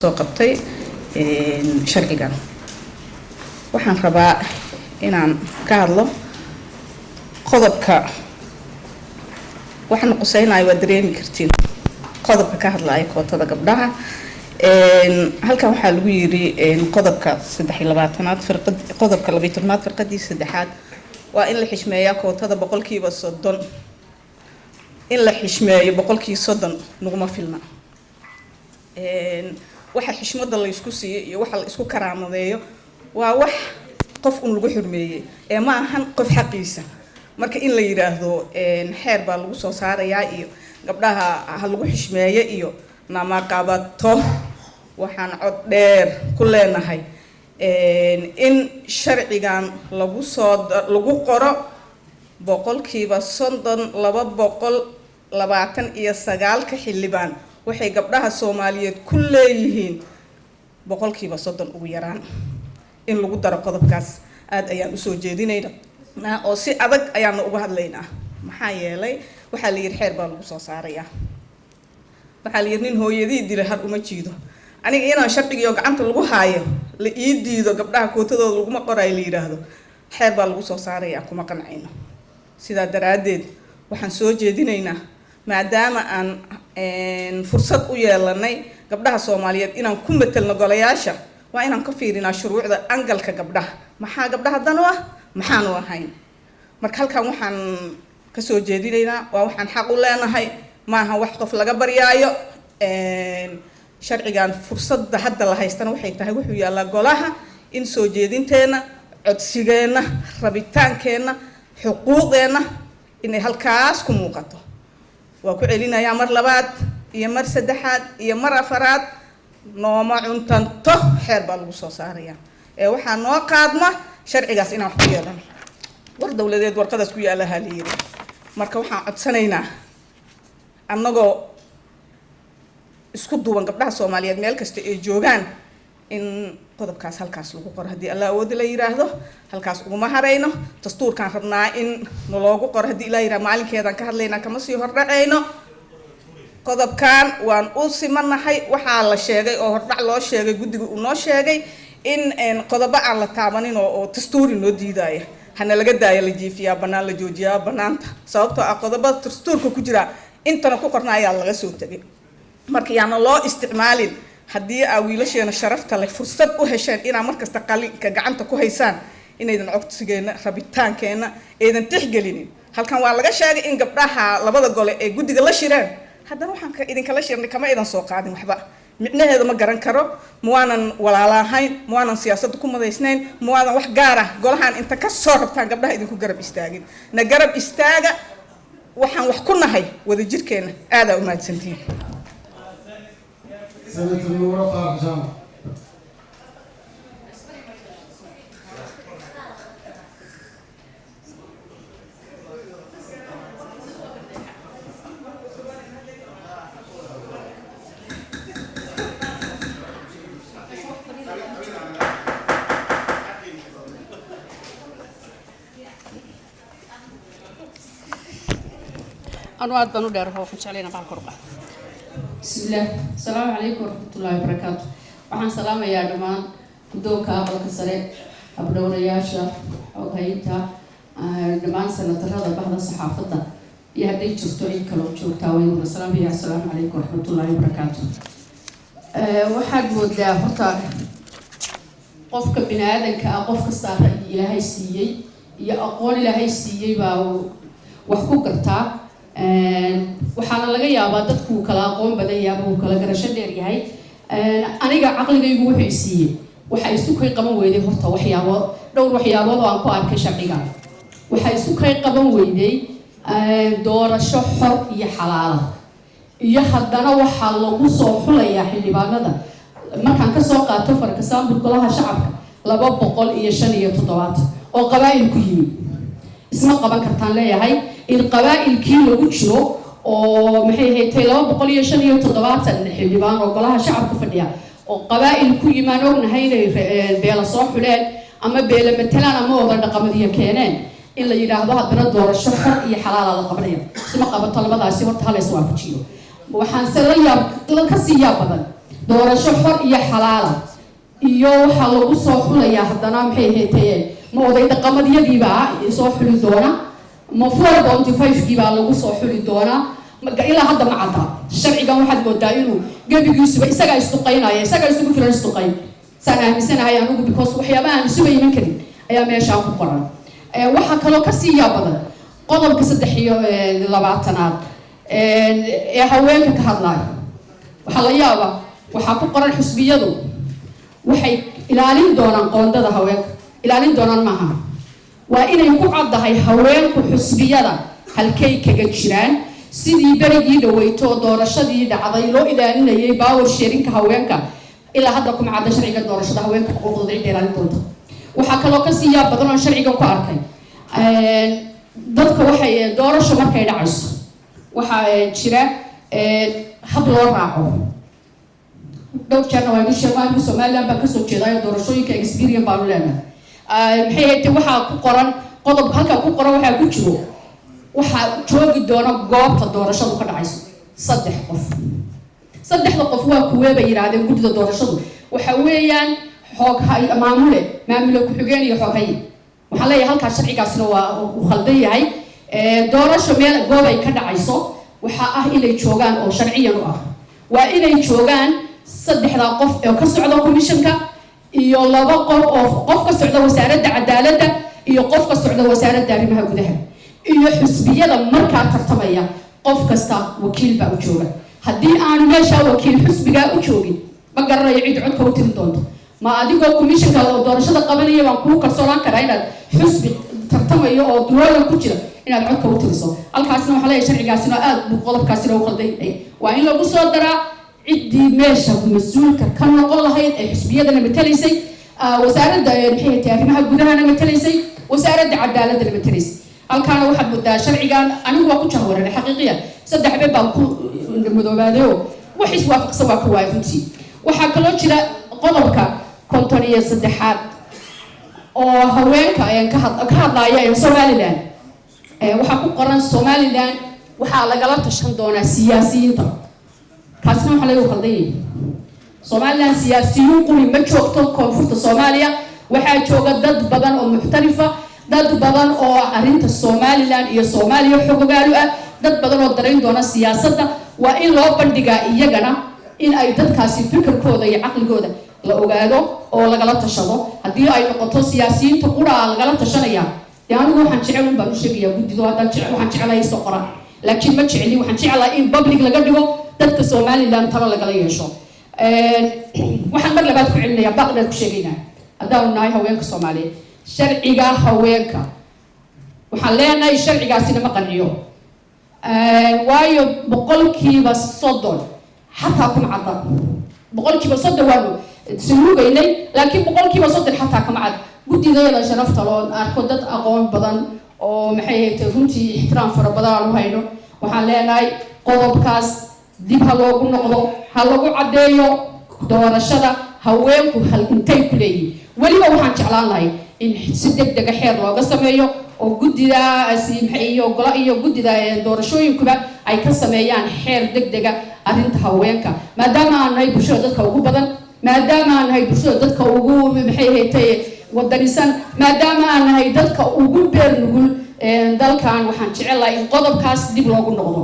soo qabtay sharcigan waxaan rabaa inaan ka hadlo qodobka waxaan qusaynayo waa dareemi kartiin qodobka ka hadlaya kootada gabdhaha halkan waxaa lagu yiri qodobka 23aad qodobka 12aad firqadii saddexaad waa in la xishmeeyaa kootada 30% in la xishmeeyo 30% nuguma filna waxa xishmada la isku siiyay iyo waxa la isku karaamadeeyo waa wax qof lagu xurmeeyay ee ma ahan qof xaqiisa marka in la yiraahdo xeer baa lagu soo saarayaa iyo gabdhaha ha lagu xishmeeyo iyo nama qabato waxaan cod dheer ku leenahay in sharcigan lagu qoro 100% 229 ka xildhibaan waxay gabdhaha Soomaaliyeed ku leeyihiin 30% ugu yaraan in lagu daro qodobkaas aad ayaan u soo jeedinaynaa oo si adag ayaan uga hadlaynaa maxaa yeelay waxa la yiri xeer baa lagu soo saarayaa waxa la yiri nin hooyadii dilay har uma jiido aniga inaan sharciga gacanta lagu haayo la ii diido gabdhaha kootadooda lagu ma qoray la yiraahdo xeer baa lagu soo saarayaa kuma qancayno sida daraadeed waxaan soo jeedinaynaa maadaama aan fursad u yeelanay gabdhaha Soomaaliyeed inaan ku metelno golayaasha waa inaan ka fiirinaa shuruucda angalka gabdhaha maxaa gabdhaha dan u ah maxaan u ahayn marka halkan waxaan ka soo jeedinaynaa waa waxaan xaq u leenahay maaha wax qof laga baryaayo sharcigan fursadda hadda la haystana waxay tahay wuxuu yaalaa golaha in soo jeedinteena codsigeena rabitaankeena xuquuqdeena inay halkaas ku muuqato waa ku celinayaa mar labaad iyo mar saddexaad iyo mar afaraad nooma cuntanto xeer baa lagu soo saarayaa waxaa noo qaadma sharcigaas inaan wax ku yeelano war dawladeed warqadaas ku yaala haliiri marka waxaan codsanaynaa annagoo isku duwan gabdhaha Soomaaliyeed meel kasta ay joogaan in qodobkaas halkaas lagu qoro hadii Allah awood la yiraahdo halkaas ugu ma harayno dastuurkan rabnaa in loogu qoro hadii la yiraahdo maalinkeedan ka hadlayna kama sii hordhacayno qodobkan waan u simanahay waxa la sheegay oo hordhac loo sheegay gudiga uu noo sheegay in qodobo aan la taabanin oo dastuuri noo diidaya hana laga daayo la jiifiyaa banaan la joojiyaa banaanta sababtoo ah qodobada dastuurka ku jira intana ku qornaayaa laga soo tagay marka yaana loo isticmaalin haddii wiilasheena sharafta leh fursad u hesheen inaa markasta qalinka gacanta ku haysaan inaydan codsigeena rabitaankeena aydan tixgelinin halkan waa laga sheegay in gabdhaha labada gole ee gudiga la shireen haddana waxaan idinka la shirnay kama idan soo qaadin waxba micnaheedu ma garan karo muwaanan walaalahayn muwaanan siyaasadda ku madaysnayn muwaanan wax gaar ah golahan inta ka soo rabtaan gabdhaha idinku garab istaagin na garab istaaga waxaan wax ku nahay wada jirkeena aada u mahadsantiin سنة النورة فارجان أنا أدبنا داره وخش علينا بالقربة. بسم الله السلام عليكم ورحمة الله وبركاته. وحن سلام يا جماعة كدوك أبلك السريع أبدون ياشا أو هيتا جماعة سنة هذا بعض الصحافة يهدي تشتري كلام شو تاوين والسلام يا السلام عليكم ورحمة الله وبركاته. واحد مدة حتى قفك بين هذا كقفك الصار إلى هاي السيء يا أقول إلى هاي السيء وحكوك التاع waxaana laga yaabaa dadku kala aqoon badan yaabo uu kala garasho dheer yahay aniga aqligaygu wuxuu isiiyay waxa isu kay qaban weeday horta dhowr waxyaabo oo aan ku arkay sharciga waxa isu kay qaban weeday doorasho xor iyo xalaal iyo haddana waxa lagu soo xulayaa xildhibaanada markaan ka soo qaato farkasan golaha shacabka 257 oo qabaa'il ku yimid isma qaban kartaan leeyahay القبائل كيلو وجهه أو محيه تيلو بقولي شن يوتدوات الحلبان وقولها شعب كفديا وقبائل كل ما نور هاي بيلا صاح ولا أما بيلا مثلا أما هو ذا قمدية كينان إلا يراهبها بندور الشفر يحلال على قبرية ثم قبل طلبة عسير تهلا سوا فيشيو وحنسليا كسيا بدل doorasho xor iyo xalaala iyo waxaa lagu soo xulayaa haddana maxay haytayeen ma oday dhaqamadiyadiibaa soo xuli doona ma 4.5giibaa lagu soo xuli doonaa ilaa hadda ma cadda sharcigan waxaad moodaa inuu gebigiisuba isagaa isduqaynaya isagaa isugu filan isduqayn saan aaminsanahay anigu because waxyaabaha aan isuba iman karin ayaa meeshaan ku qoran waxaa kaloo kasii yaabadan qodobka 23aad ee haweenka ka hadlaya waxaa la yaabaa waxaa ku qoran xusbiyadu waxay ilaalin doonaan qoondada haweenka ilaalin doonaan maaha waa inay ku caddahay haweenku xusbiyada halkay kaga jiraan sidii berigii dhaweyto doorashadii dhacday loo ilaalinayay power sharinka haweenka ilaa hadda kuma cadda sharciga doorashada haweenka xuquuqdooda cidda ilaalin doonta waxaa kaloo kasii yaab badan oo sharcigan ku arkay dadka waxay doorasho markay dhacayso waxaa jira hab loo raaco dhowr jeerna waa idin sheegaan Somaliland baan kasoo jeedayo doorashooyinka experience baan u leenahay maxay hayte waxaa ku qoran qodob halka ku qoran waxaa ku jiro waxaa joogi doona goobta doorashadu ka dhacayso 3 qof 3 qof waa kuwee bay yiraahdeen gudida doorashadu waxa weeyaan xoog hay maamule ku xigeen iyo xoog hay waxaa leeyahay halka sharcigaasina waa uu khaldan yahay doorasho meel goob ay ka dhacayso waxa ah inay joogaan oo sharciyan u ah waa inay joogaan 3 qof oo ka socda commissionka iyo 2 qof oo qof ka socda wasaaradda cadaaladda iyo qof ka socda wasaaradda arrimaha gudaha iyo xusbiyada markaa tartamaya qof kasta wakiil baa u jooga haddii aanu meesha wakiil xusbiga u joogin ma garanayo cid codka u tiri doonto ma adigoo commissionka oo doorashada qabanaya baan kuu kalsoonaan karaa inaad xusbi tartamayo oo duwaalan ku jira inaad codka u tiriso halkaasna waxaa leeyahay sharcigaasina aad buu qodobkaasina u khaldan yahay waa in lagu soo daraa ciddii meesha mas-uulka ka noqon lahayd ee xusbiyadana matalaysay wasaaradda maxay arrimaha gudahana matalaysay wasaaradda cadaaladana matalaysay halkaana waxaad moodaa sharcigan anigu waa ku jahwaranay xaqiiqiyan 3 been baan ku madoobaadayo wax iswaafaqsan waa ka waay runtii waxaa kaloo jira qodobka 53aad oo haweenka ka hadlaya ee Somaliland waxaa ku qoran Somaliland waxaa lagala tashan doonaa siyaasiyiinta kaasna waxa lagu khaldan yahay Somaliland siyaasiyiin quli ma joogto koonfurta Soomaaliya waxaa jooga dad badan oo muxtarifa dad badan oo arinta Somaliland iyo Soomaaliya xogogaalu ah dad badan oo dareen doona siyaasadda waa in loo bandhigaa iyagana in ay dadkaasi fikirkooda iyo aqligooda la ogaado oo lagala tashado haddii ay noqoto siyaasiyiinta qura lagala tashanaya anigu waxaan jecel un baan u sheegayaa guddido haddaan waxaan jecelahay soo qoran laakiin ma jeceli waxaan jecelahay in public laga dhigo dadka Somaliland talo lagala yeesho waxaan mar labaad ku celinayaa baaqdad ku sheegaynaa haddaan nahay haweenka Soomaaliyeed sharciga haweenka waxaan leenahay sharcigaasina ma qanciyo waayo 30% xataa kuma cadda 30% waanu sinuugaynay laakiin 30% xataa kuma cadda guddideeda sharafta loo arko dad aqoon badan oo maxay haytay runtii ixtiraam fara badan aan u hayno waxaan leenahay qodobkaas dib ha loogu noqdo ha lagu caddeeyo doorashada haweenku hal intay ku leeyihiin weliba waxaan jeclaan lahay in si degdeg ah xeer looga sameeyo oo guddidaasi maxay iyo gola iyo guddida doorashooyinkuba ay ka sameeyaan xeer degdeg ah arrinta haweenka maadaama aan nahay bulshada dadka ugu badan maadaama aan nahay bulshada dadka ugu maxay haytay wadanisan maadaama aan nahay dadka ugu beer nugul dalkan waxaan jecelahay in qodobkaas dib loogu noqdo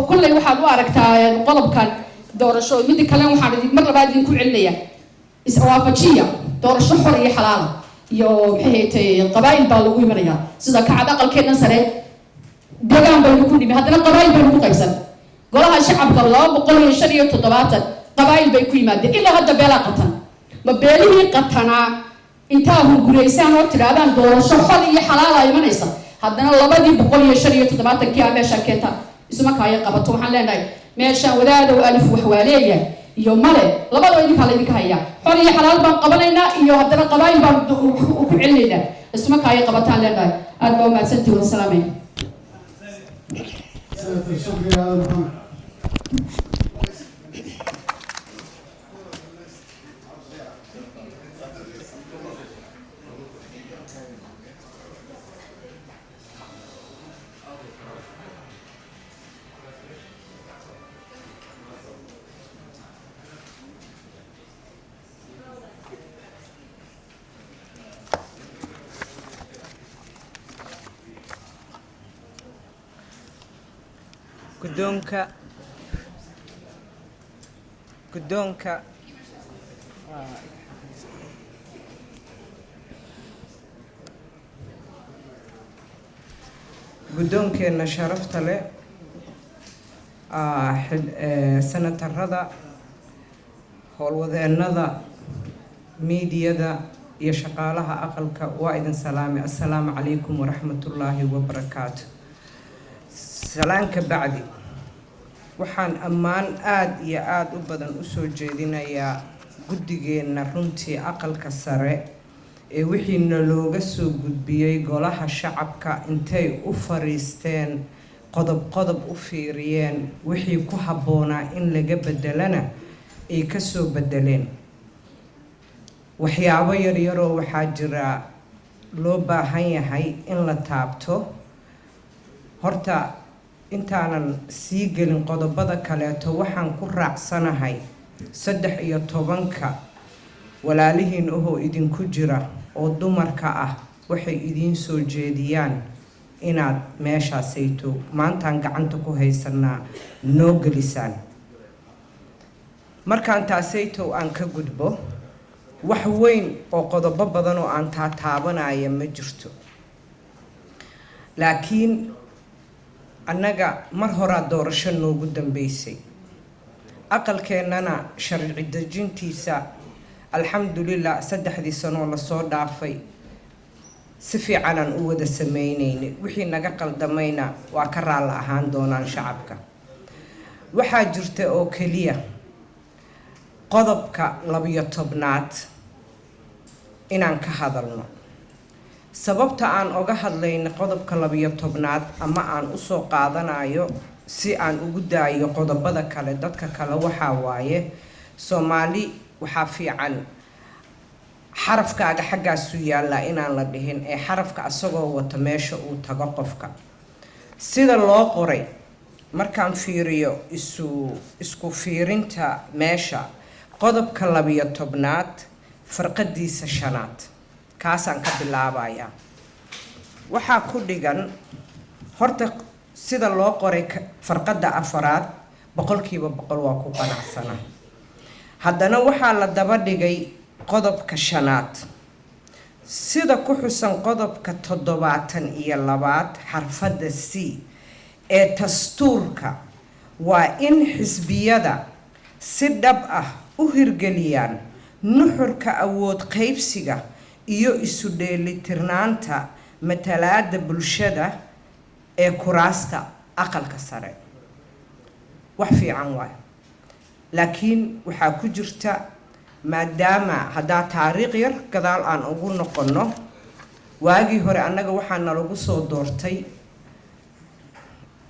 kullay waxaad u aragtaa qodobkan doorasho mid kale waxaan mar labaad idinku celinayaa iswaafajiya doorasho xor iyo xalaal iyo maxay haytay qabaa'il baa lagu imanayaa sida kacad aqalkeena sare deegaan baynu ku dhimi haddana qabaa'il baynu ku qaybsan golaha shacabka 257 qabaa'il bay ku yimaadeen ilaa hadda beelaa qatan ma beelihii qatanaa intaa hunguraysaan oo tiraadaan doorasho xor iyo xalaal ay imanaysa haddana 257 aa meesha keenta isma kaaya qabato waxaan leenahay meeshaan wadaada alif wax waaleeya iyo male labadaba idinka la idinka haya xor iyo xalaal baan qabanaynaa iyo haddana qabaa'il baan ku celinaynaa isma kaaya qabataan leenahay aad baa mahadsantihiin wasalaamay guddoonkeena sharafta leh senatarada howlwadeennada miidiyada iyo shaqaalaha aqalka waa idin salaamay assalaamu calaykum waraxmatullaahi wabarakaatu salaanka bacdi waxaan ammaan aad iyo aad u badan u soo jeedinayaa guddigeenna runtii aqalka sare ee wixiina looga soo gudbiyey golaha shacabka intay u fariisteen qodob u fiiriyeen wixii ku habboonaa in laga bedelana ay ka soo bedeleen waxyaabo yaryaroo waxaa jira loo baahan yahay in la taabto horta intaanan sii gelin qodobada kaleeto waxaan ku raacsanahay 13 walaalihiin ahoo idinku jira oo dumarka ah waxay idiin soo jeediyaan inaad meeshaasayto maantaan gacanta ku haysanaa noo gelisaan markaan taasayto aan ka gudbo wax weyn oo qodobo badan oo aan taabanaya ma jirto laakiin annaga mar horaa doorasho noogu dambeysay aqalkeennana sharci dejintiisa alxamdulillah 3 sano la soo dhaafay si fiican aan u wada sameynayna wixii naga qaldamayna waa ka raal ahaan doonaan shacabka waxaa jirta oo kaliya qodobka 12aad inaan ka hadalno sababta aan oga hadlayno qodobka 12aad ama aan u soo qaadanayo si aan ugu daayo qodobada kale dadka kale waxa waaye Soomaali waxaa fiican xarafkaaga xaggaas u yaala inaan la dhihin ee xarafka asagoo wata meesha uu tago qofka sida loo qoray markaan fiiriyo isku fiirinta meesha qodobka 12aad farqadiisa 5aad kaasaan ka bilaabayaa waxaa ku dhigan horta sida loo qoray farqada 4aad 100% waa ku qanacsana haddana waxaa la daba dhigay qodobka 5aad sida ku xusan qodobka 72 xarfada C ee dastuurka waa in xisbiyada si dhab ah u hirgeliyaan nuxurka awood qaybsiga iyo isu dheelitirnaanta matalaadda bulshada ee kuraasta aqalka sare wax fiican waay laakiin waxaa ku jirta maadaama hadaa taariikh yar gadaal aan ugu noqono waagii hore annaga waxaa nalagu soo doortay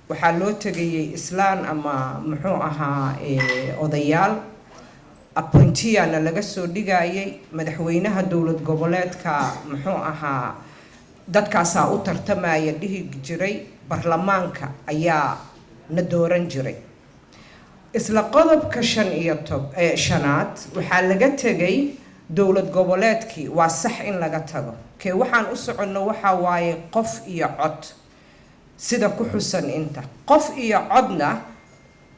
waxaa loo tagayay islaan ama muxuu ahaa odayaal appointeena laga soo dhigayay madaxweynaha dowlad goboleedka muxuu ahaa dadkaasaa u tartamaya dhihi jiray baarlamaanka ayaa na dooran jiray isla qodobka 5aad waxaa laga tagay dowlad goboleedkii waa sax in laga tago kee waxaan u soconno waxa waaye qof iyo cod sida ku xusan inta qof iyo codna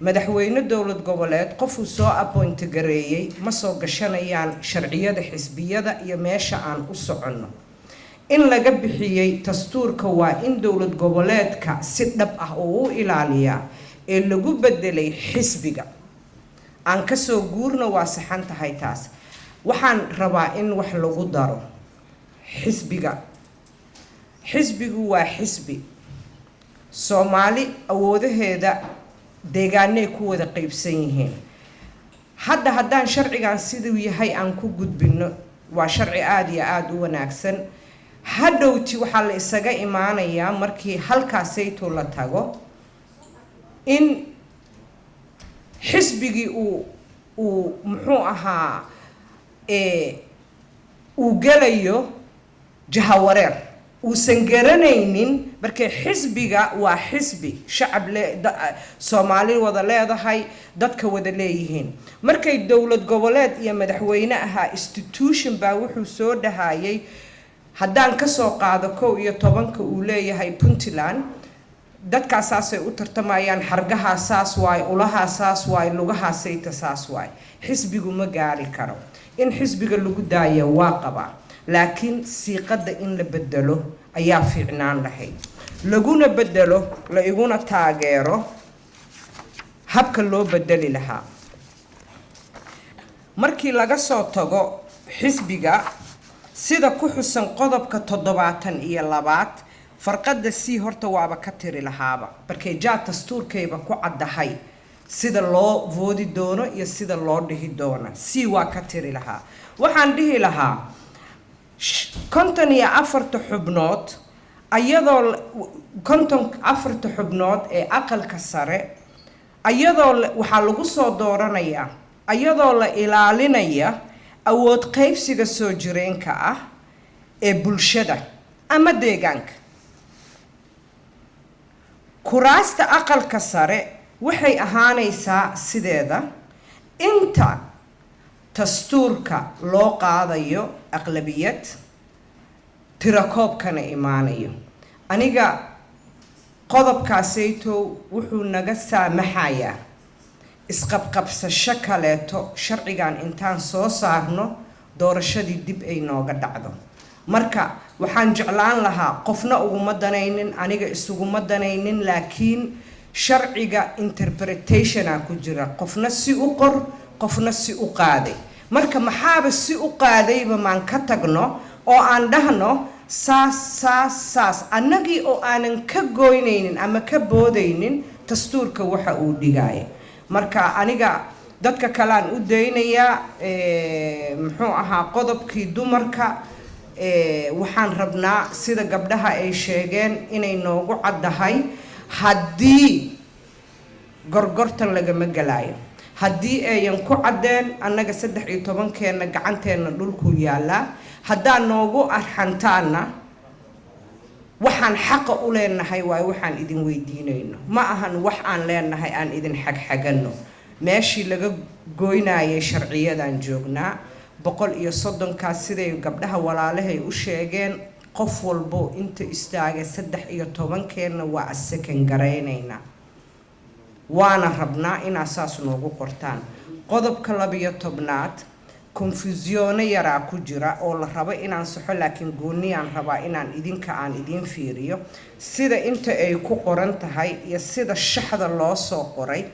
madaxweyne dowlad goboleed qofuu soo appoint gareeyay ma soo gashanayaan sharciyada xisbiyada iyo meesha aan u soconno in laga bixiyay dastuurka waa in dowlad goboleedka si dhab ah oo u ilaaliyaa ee lagu bedelay xisbiga aan ka soo guurno waa saxan tahay taas waxaan rabaa in wax lagu daro xisbigu waa xisbi Soomaali awoodaheeda deegaanay ku wada qaybsan yihiin haddaan sharcigan siduu yahay aan ku gudbino waa sharci aad iyo aad u wanaagsan hadhowti waxaa la isaga imaanayaa markii halkaasayto la tago in xisbigii uu muxuu ahaa uu gelayo jahawareer uusan garanaynin markay xisbiga waa xisbi shacab Soomaali wada leedahay dadka wada leeyihiin markay dowlad goboleed iyo madaxweyne ahaa institution baa wuxuu soo dhahayay haddaan ka soo qaado 11 uu leeyahay Puntland dadkaas saasay u tartamayaan, xargahaa saas waay, ulahaa saas waay, lugahaa sayta saas waay. xisbigu ma gaari karo. in xisbiga lagu daayo waa qabaa, laakiin siiqadda in la bedelo ayaa fiicnaan lahayd, laguna bedelo la iguna taageero habka loo bedeli lahaa. markii laga soo tago xisbiga sida ku xusan qodobka 72 farqada si horta waaba ka tiri lahaaba, markay dastuurkayba ku caddahay sida loo voodi doono iyo sida loo dhihi doono. si waa ka tiri lahaa. waxaan dhihi lahaa 54 xubnood ayadoo 54 xubnood ee aqalka sare ayadoo waxaa lagu soo dooranayaa ayadoo la ilaalinaya awood qaybsiga soo jireenka ah ee bulshada ama deegaanka. kuraasta aqalka sare waxay ahaanaysaa sideeda inta dastuurka loo qaadayo aqlabiyad tirakoobkana imaanayo. aniga qodobkaasayto wuxuu naga saamaxayaa isqabqabsasho kaleeto sharcigan intaan soo saarno doorashadii dib ay nooga dhacdo. marka waxaan jeclaan lahaa qofna uguma danaynin, aniga isuguma danaynin, laakiin sharciga interpretationa ku jira, qofna si u qor qofna si u qaaday. marka maxaaba si u qaadayba maan ka tagno oo aan dhahno saas annagii oo aanan ka goynaynin ama ka boodaynin dastuurka waxa uu dhigaya. marka aniga dadka kale aan u daynayaa muxuu ahaa qodobkii dumarka waxaan rabnaa sida gabdhaha ay sheegeen inay noogu caddahay haddii gorgortan lagama galaayo. haddii ayan ku caddeen annaga 13 gacanteena dhulku yaalaa. haddaan noogu arxantaana waxaan xaqa u leenahay waayo waxaan idin weydiinayno, ma ahan wax aan leenahay aan idin xagxagano. meeshii laga goynayay sharciyadan joognaa 130 siday gabdhaha walaalahay u sheegeen. qof walbo inta istaagay 13 waa asakan gareynaynaa, waana rabnaa inaa saas noogu qortaan. qodobka 12 confusion yaraa ku jira oo la rabo inaan saxo, laakiin gooniyaan rabaa inaan aan idin fiiriyo sida inta ay ku qoran tahay iyo sida shaxda loo soo qoray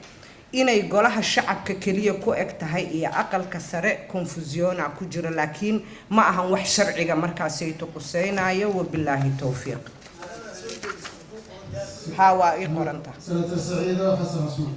inay golaha shacabka kaliya ku eg tahay iyo aqalka sare. confusiona ku jira, laakiin ma ahan wax sharciga markaas ay tuquseynayo. wabilaahi tawfiiq. maxaa waa ii qoranta سنة سعيدة حسن عثمان.